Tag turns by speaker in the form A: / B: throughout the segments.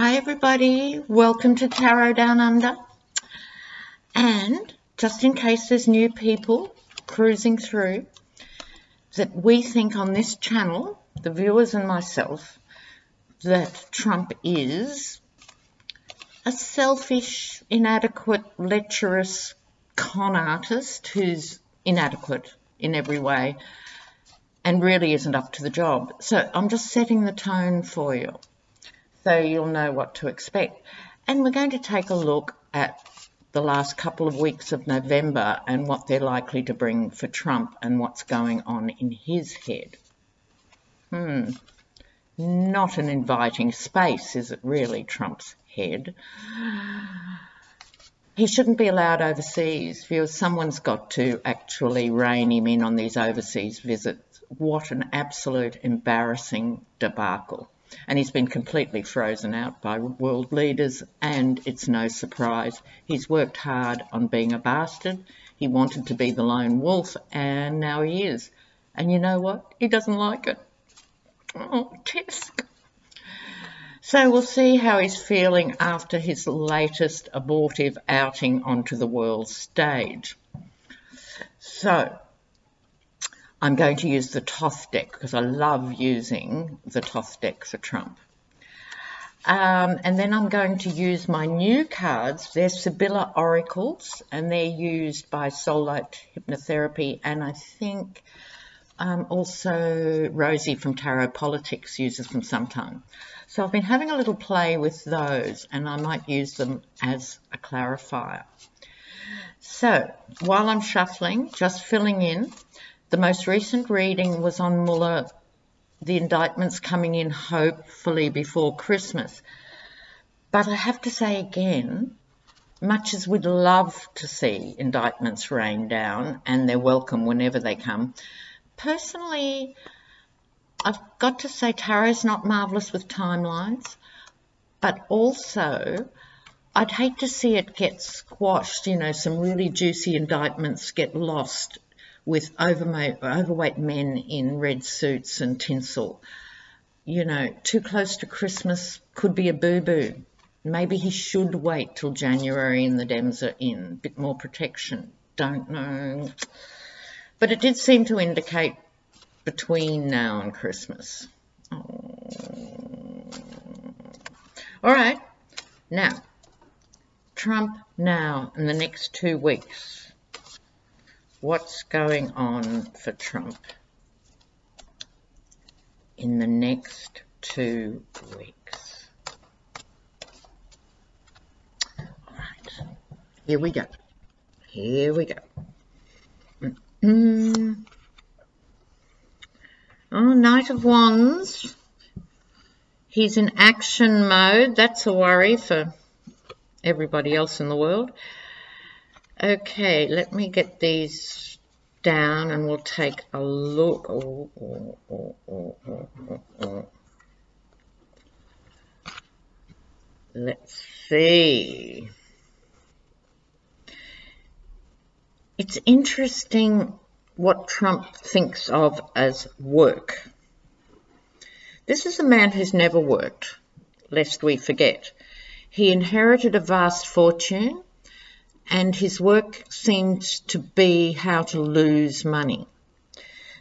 A: Hi everybody, welcome to Tarot Down Under. And just in case there's new people cruising through, that we think on this channel, the viewers and myself, that Trump is a selfish, inadequate, lecherous con artist who's inadequate in every way and really isn't up to the job. So I'm just setting the tone for you, so you'll know what to expect. And we're going to take a look at the last couple of weeks of November and what they're likely to bring for Trump and what's going on in his head. Not an inviting space, is it really, Trump's head? He shouldn't be allowed overseas. Someone's got to actually rein him in on these overseas visits. What an absolute embarrassing debacle. And he's been completely frozen out by world leaders, and it's no surprise. He's worked hard on being a bastard. He wanted to be the lone wolf, and now he is. And you know what? He doesn't like it. Oh, tisk. So we'll see how he's feeling after his latest abortive outing onto the world stage. So I'm going to use the Thoth deck because I love using the Thoth deck for Trump. And then I'm going to use my new cards. They're Sibylla Oracles, and they're used by Soul Light Hypnotherapy, and I think also Rosie from Tarot Politics uses them sometime. So I've been having a little play with those, and I might use them as a clarifier. So while I'm shuffling, just filling in, the most recent reading was on Mueller, the indictments coming in hopefully before Christmas. But I have to say again, much as we'd love to see indictments rain down, and they're welcome whenever they come, personally, I've got to say tarot's not marvellous with timelines, but also I'd hate to see it get squashed, some really juicy indictments get lost with overweight men in red suits and tinsel. Too close to Christmas could be a boo-boo. Maybe he should wait till January and the Dems are in. A bit more protection. Don't know. But it did seem to indicate between now and Christmas. Oh. All right. Now, Trump now in the next 2 weeks. What's going on for Trump in the next 2 weeks? All right, here we go. Here we go. Oh, Knight of Wands. He's in action mode. That's a worry for everybody else in the world. Okay, let me get these down and we'll take a look. Let's see. It's interesting what Trump thinks of as work. This is a man who's never worked, lest we forget. He inherited a vast fortune, and his work seems to be how to lose money.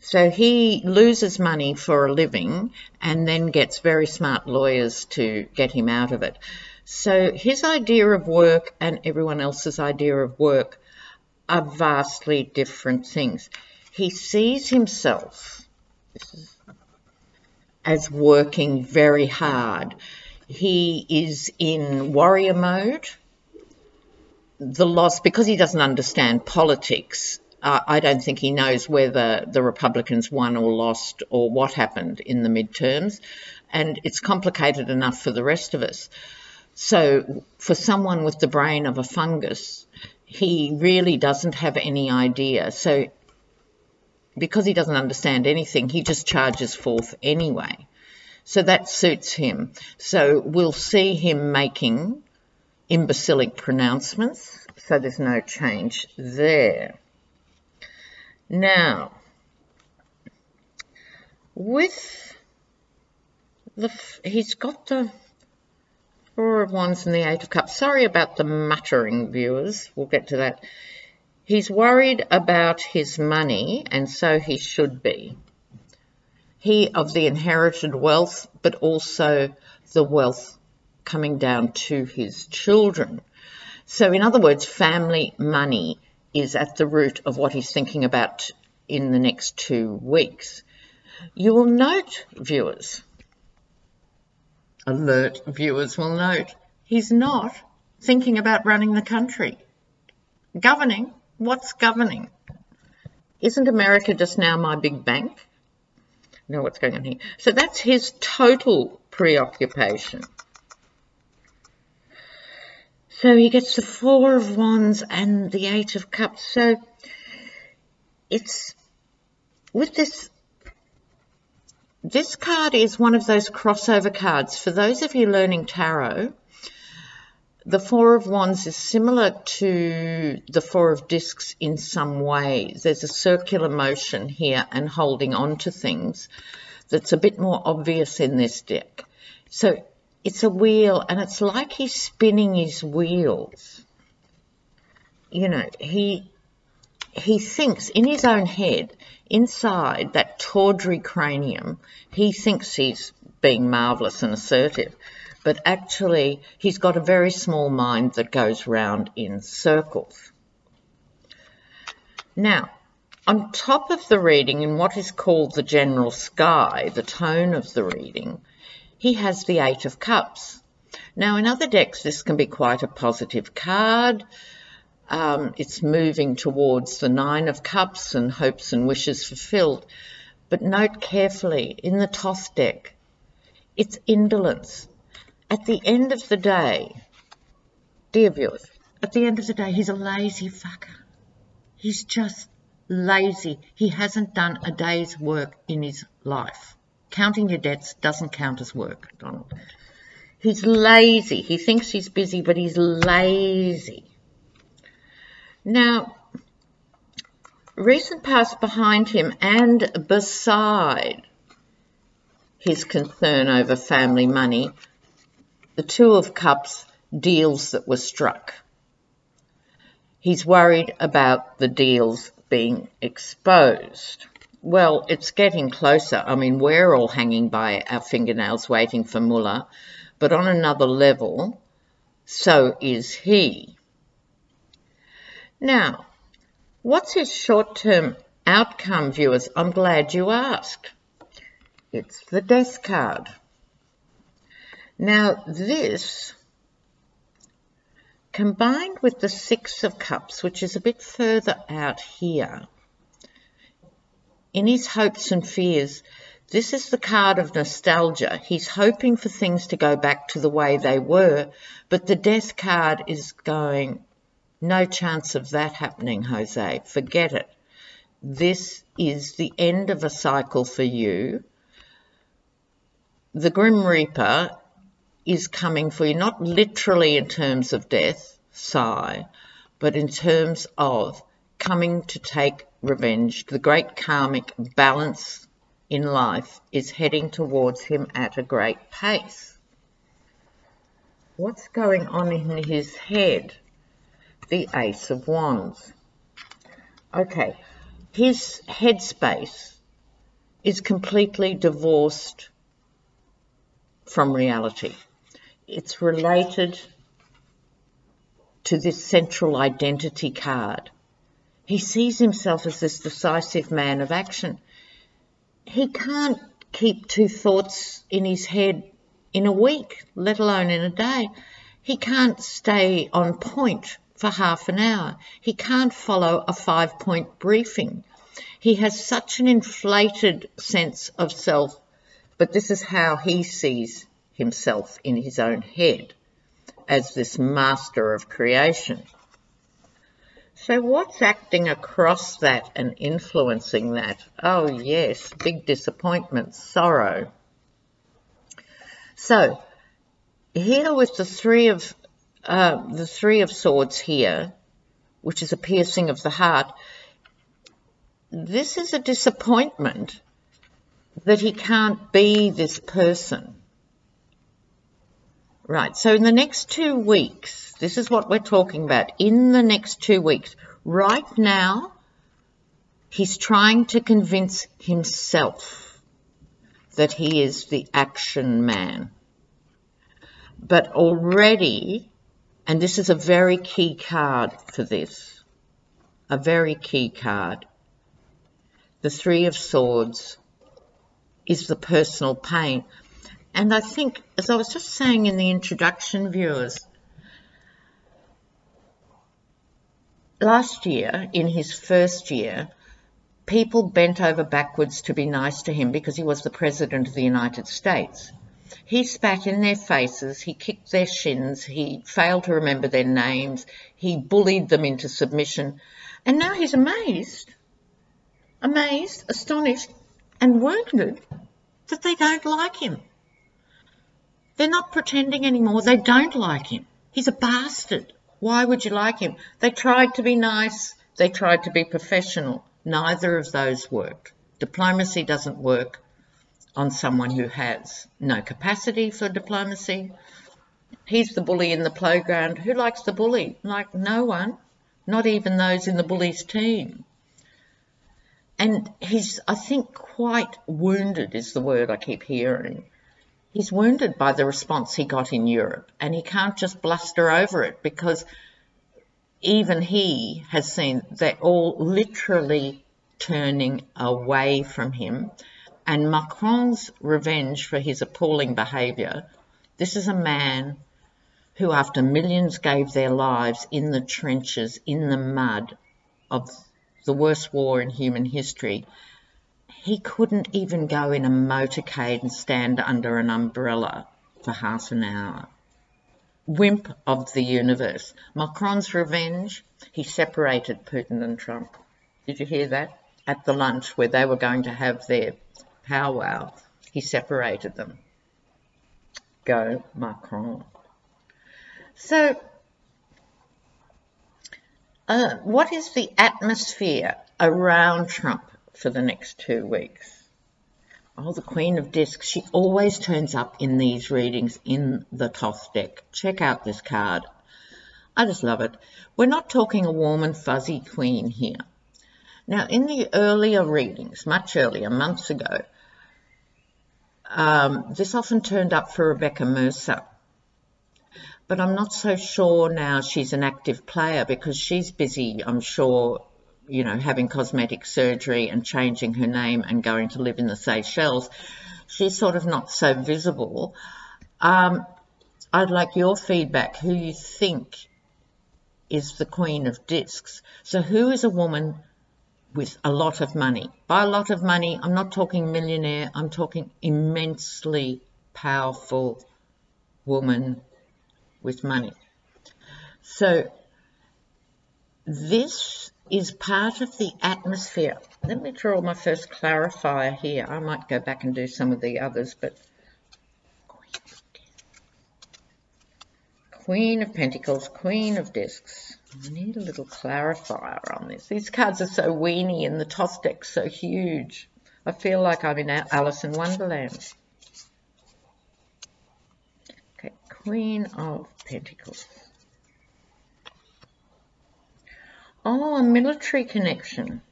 A: So he loses money for a living and then gets very smart lawyers to get him out of it. So his idea of work and everyone else's idea of work are vastly different things. He sees himself as working very hard. He is in warrior mode. The loss, because he doesn't understand politics, I don't think he knows whether the Republicans won or lost or what happened in the midterms, and it's complicated enough for the rest of us. So for someone with the brain of a fungus, he really doesn't have any idea. So because he doesn't understand anything, he just charges forth anyway. So that suits him. So we'll see him making imbecilic pronouncements, so there's no change there. Now, with he's got the Four of Wands and the Eight of Cups. Sorry about the muttering, viewers. We'll get to that. He's worried about his money, and so he should be. He of the inherited wealth, but also the wealth coming down to his children. So in other words, family money is at the root of what he's thinking about in the next 2 weeks. You will note, viewers, alert viewers will note, he's not thinking about running the country. Governing? What's governing? Isn't America just now my big bank? No, what's going on here? So that's his total preoccupation. So he gets the Four of Wands and the Eight of Cups. So it's with this card is one of those crossover cards. For those of you learning tarot, the Four of Wands is similar to the Four of Discs in some ways. There's a circular motion here and holding on to things that's a bit more obvious in this deck. So it's a wheel, and it's like he's spinning his wheels. You know, he thinks in his own head, inside that tawdry cranium, he thinks he's being marvellous and assertive. But actually, he's got a very small mind that goes round in circles. Now, on top of the reading, in what is called the general sky, the tone of the reading, he has the Eight of Cups. Now, in other decks, this can be quite a positive card. It's moving towards the Nine of Cups and hopes and wishes fulfilled. But note carefully, in the Toss deck, it's indolence. At the end of the day, dear viewers, at the end of the day, he's a lazy fucker. He's just lazy. He hasn't done a day's work in his life. Counting your debts doesn't count as work, Donald. He's lazy. He thinks he's busy, but he's lazy. Now, recent past behind him and beside his concern over family money, the Two of Cups, deals that were struck. He's worried about the deals being exposed. Well, it's getting closer. I mean, we're all hanging by our fingernails waiting for Mullah, but on another level, so is he. Now, what's his short-term outcome, viewers? I'm glad you asked. It's the Death card. Now, this, combined with the Six of Cups, which is a bit further out here, in his hopes and fears, this is the card of nostalgia. He's hoping for things to go back to the way they were, but the Death card is going, no chance of that happening, Jose. Forget it. This is the end of a cycle for you. The Grim Reaper is coming for you, not literally in terms of death, sigh, but in terms of coming to take revenge. The great karmic balance in life is heading towards him at a great pace. What's going on in his head? The Ace of Wands. Okay, his headspace is completely divorced from reality. It's related to this central identity card. He sees himself as this decisive man of action. He can't keep two thoughts in his head in a week, let alone in a day. He can't stay on point for half an hour. He can't follow a 5-point briefing. He has such an inflated sense of self, but this is how he sees himself in his own head, as this master of creation. So what's acting across that and influencing that? Oh yes, big disappointment, sorrow. So here with the Three of Swords here, which is a piercing of the heart, this is a disappointment that he can't be this person. Right, so in the next 2 weeks, this is what we're talking about. In the next 2 weeks, right now, he's trying to convince himself that he is the action man. But already, and this is a very key card for this, a very key card, the Three of Swords is the personal pain. And I think, as I was just saying in the introduction, viewers, last year, in his first year, people bent over backwards to be nice to him because he was the President of the United States. He spat in their faces, he kicked their shins, he failed to remember their names, he bullied them into submission, and now he's amazed, astonished, and wounded that they don't like him. They're not pretending anymore. They don't like him. He's a bastard. Why would you like him? They tried to be nice. They tried to be professional. Neither of those worked. Diplomacy doesn't work on someone who has no capacity for diplomacy. He's the bully in the playground. Who likes the bully? Like no one, not even those in the bully's team. And he's, I think, quite wounded is the word I keep hearing. He's wounded by the response he got in Europe, and he can't just bluster over it because even he has seen they're all literally turning away from him. And Macron's revenge for his appalling behaviour, this is a man who, after millions gave their lives in the trenches, in the mud of the worst war in human history, he couldn't even go in a motorcade and stand under an umbrella for half an hour. Wimp of the universe. Macron's revenge, he separated Putin and Trump. Did you hear that? At the lunch where they were going to have their powwow, he separated them. Go Macron. So, what is the atmosphere around Trump for the next 2 weeks? Oh, the Queen of Discs. She always turns up in these readings in the Thoth deck. Check out this card. I just love it. We're not talking a warm and fuzzy queen here. Now, in the earlier readings, much earlier, months ago, this often turned up for Rebecca Mercer. But I'm not so sure now she's an active player because she's busy, I'm sure, you know, having cosmetic surgery and changing her name and going to live in the Seychelles. She's sort of not so visible. I'd like your feedback, who you think is the Queen of Discs. So who is a woman with a lot of money? By a lot of money, I'm not talking millionaire, I'm talking immensely powerful woman with money. So this is part of the atmosphere. Let me draw my first clarifier here. I might go back and do some of the others, but Queen of Pentacles, Queen of Discs. I need a little clarifier on this. These cards are so weeny and the Thoth deck's so huge. I feel like I'm in Alice in Wonderland. Okay, Queen of Pentacles. Oh, a military connection.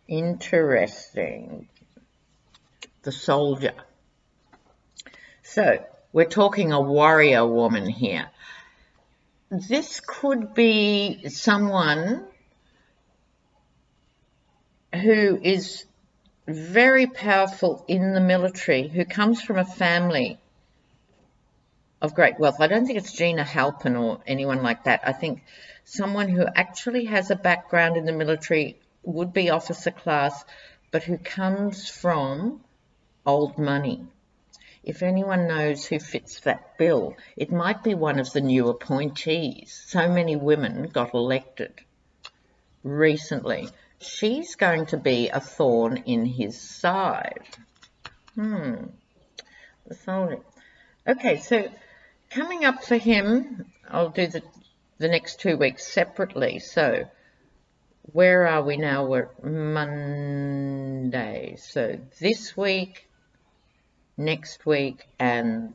A: Interesting. The soldier. So, we're talking a warrior woman here. This could be someone who is very powerful in the military, who comes from a family of great wealth. I don't think it's Gina Halpin or anyone like that. I think someone who actually has a background in the military, would be officer class, but who comes from old money. If anyone knows who fits that bill, it might be one of the new appointees. So many women got elected recently. She's going to be a thorn in his side. The soldier. Okay, so coming up for him, I'll do the next 2 weeks separately. So where are we now? We're Monday. So this week, next week, and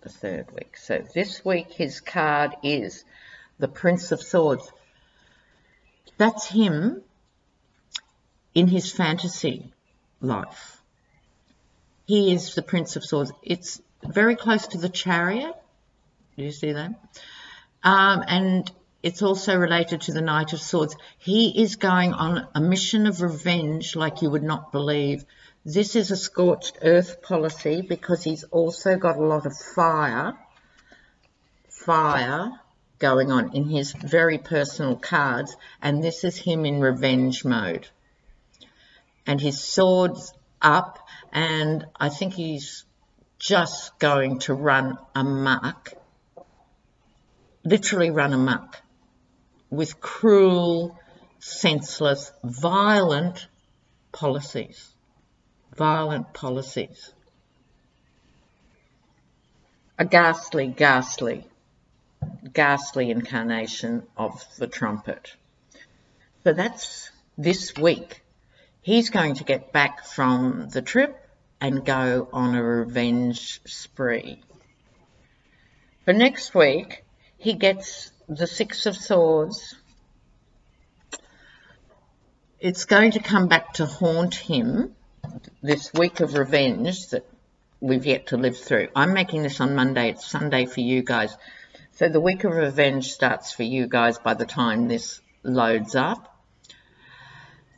A: the third week. So this week his card is the Prince of Swords. That's him in his fantasy life. He is the Prince of Swords. It's very close to the Chariot. Do you see that? And it's also related to the Knight of Swords. He is going on a mission of revenge like you would not believe. This is a scorched earth policy because he's also got a lot of fire going on in his very personal cards, and this is him in revenge mode. And his sword's up, and I think he's just going to run amok, literally run amok, with cruel, senseless, violent policies. Violent policies. A ghastly incarnation of the trumpet. So that's this week. He's going to get back from the trip and go on a revenge spree. For next week, he gets the Six of Swords. It's going to come back to haunt him, this week of revenge that we've yet to live through. I'm making this on Monday. It's Sunday for you guys. So the week of revenge starts for you guys by the time this loads up.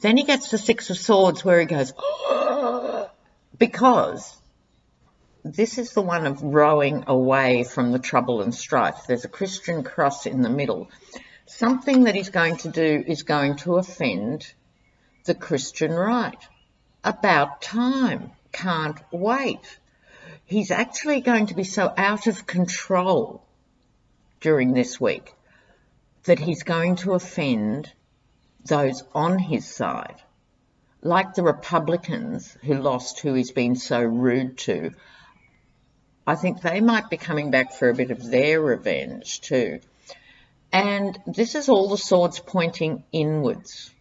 A: Then he gets the Six of Swords where he goes, oh, because this is the one of rowing away from the trouble and strife. There's a Christian cross in the middle. Something that he's going to do is going to offend the Christian right. About time. Can't wait. He's actually going to be so out of control during this week that he's going to offend those on his side, like the Republicans who lost, who he's been so rude to. I think they might be coming back for a bit of their revenge too. And this is all the swords pointing inwards,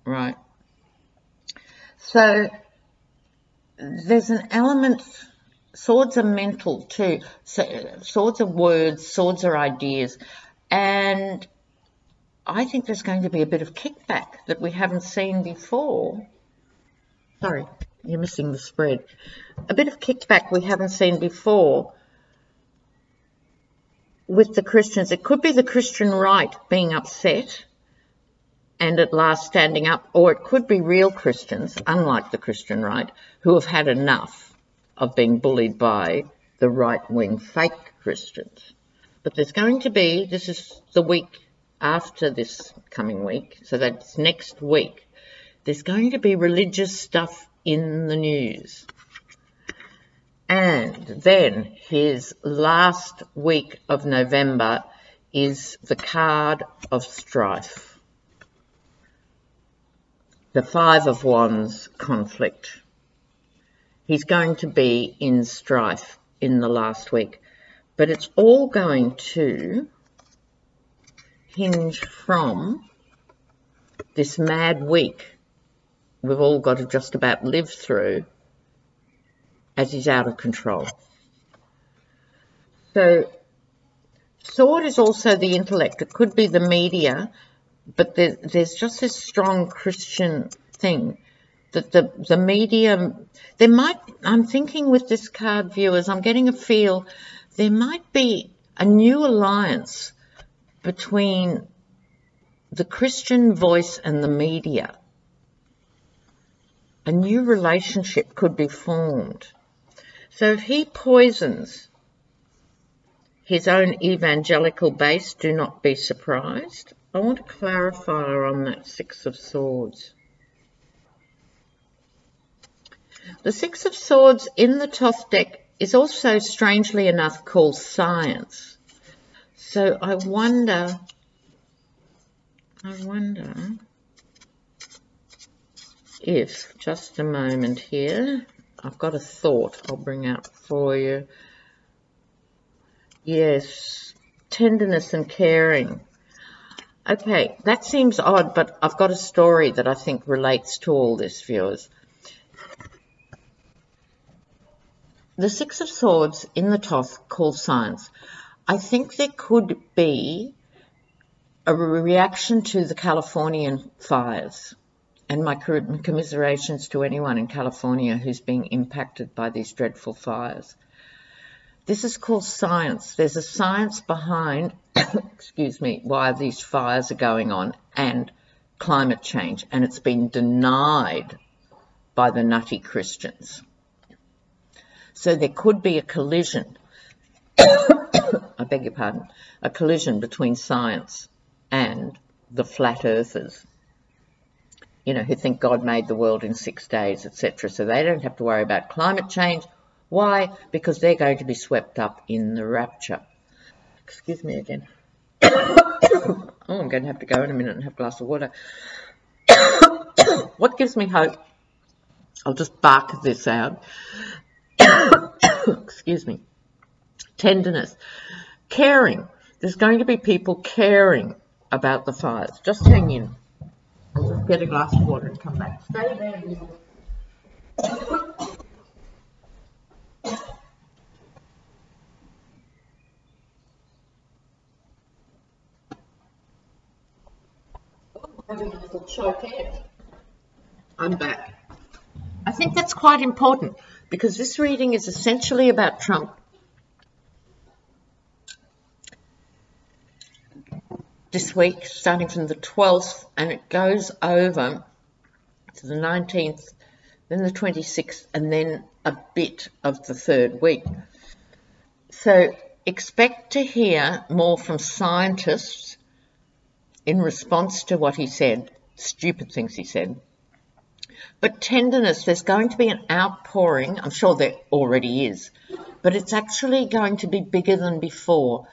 A: right? So there's an element, swords are mental too. So swords are words, swords are ideas. And I think there's going to be a bit of kickback that we haven't seen before. Sorry, you're missing the spread. A bit of kickback we haven't seen before with the Christians. It could be the Christian right being upset and at last standing up, or it could be real Christians, unlike the Christian right, who have had enough of being bullied by the right-wing fake Christians. But there's going to be, this is the week after this coming week, so that's next week, there's going to be religious stuff in the news. And then his last week of November is the card of strife. The Five of Wands conflict. He's going to be in strife in the last week, but it's all going to hinge from this mad week we've all got to just about live through as he's out of control. So sword is also the intellect. It could be the media, but there's just this strong Christian thing that the media, there might, I'm thinking with this card, viewers, I'm getting a feel there might be a new alliance between the Christian voice and the media. A new relationship could be formed. So if he poisons his own evangelical base, do not be surprised. I want to clarify on that Six of Swords. The Six of Swords in the Thoth deck is also, strangely enough, called science. So I wonder if, just a moment here, I've got a thought I'll bring out for you. Yes, tenderness and caring. Okay, that seems odd, but I've got a story that I think relates to all this, viewers. the Six of Swords in the Toth calls science. I think there could be a reaction to the Californian fires, and my commiserations to anyone in California who's being impacted by these dreadful fires. This is called science. There's a science behind, excuse me, why these fires are going on, and climate change, and it's been denied by the nutty Christians. So there could be a collision, I beg your pardon, a collision between science and the flat earthers, you know, who think God made the world in 6 days, etc. So they don't have to worry about climate change. Why? Because they're going to be swept up in the rapture. Excuse me again. Oh, I'm going to have to go in a minute and have a glass of water. What gives me hope? I'll just bark this out. Excuse me. Tenderness. Caring. There's going to be people caring about the fires. Just hang in. I'll just get a glass of water and come back. Stay there. Having a little choke in. I'm back. I think that's quite important because this reading is essentially about Trump. This week, starting from the 12th, and it goes over to the 19th, then the 26th, and then a bit of the 3rd week. So expect to hear more from scientists in response to what he said, stupid things he said. But tenderness, there's going to be an outpouring. I'm sure there already is, but it's actually going to be bigger than before.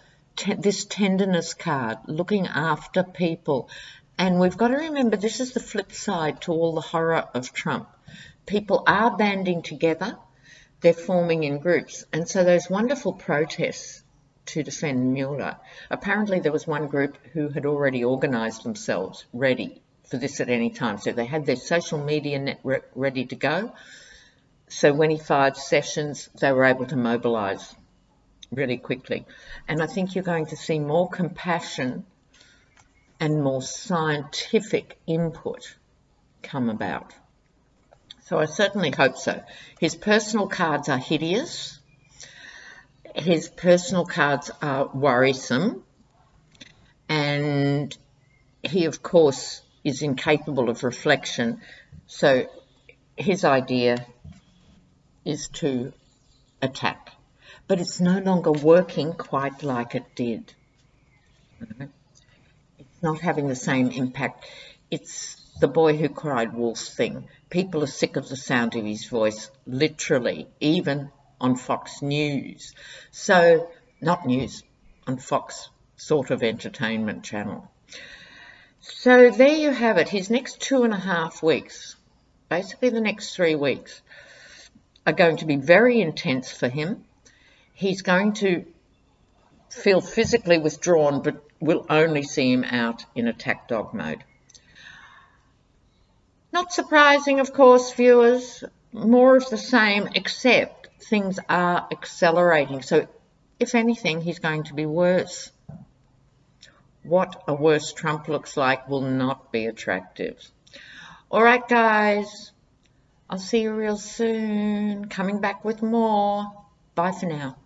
A: This tenderness card, looking after people. And we've got to remember this is the flip side to all the horror of Trump. People are banding together. They're forming in groups. And so those wonderful protests to defend Mueller, apparently there was one group who had already organised themselves ready for this at any time. So they had their social media network ready to go. So when he fired Sessions, they were able to mobilise really quickly. And I think you're going to see more compassion and more scientific input come about. So I certainly hope so. His personal cards are hideous. His personal cards are worrisome. And he, of course, is incapable of reflection. So his idea is to attack. But it's no longer working quite like it did. It's not having the same impact. It's the boy who cried wolf thing. People are sick of the sound of his voice, literally, even on Fox News. So, not news, on Fox sort of entertainment channel. So there you have it. His next 2.5 weeks, basically the next 3 weeks, are going to be very intense for him. He's going to feel physically withdrawn, but we'll only see him out in attack dog mode. Not surprising, of course, viewers. More of the same, except things are accelerating. So, if anything, he's going to be worse. What a worse Trump looks like will not be attractive. All right, guys. I'll see you real soon. Coming back with more. Bye for now.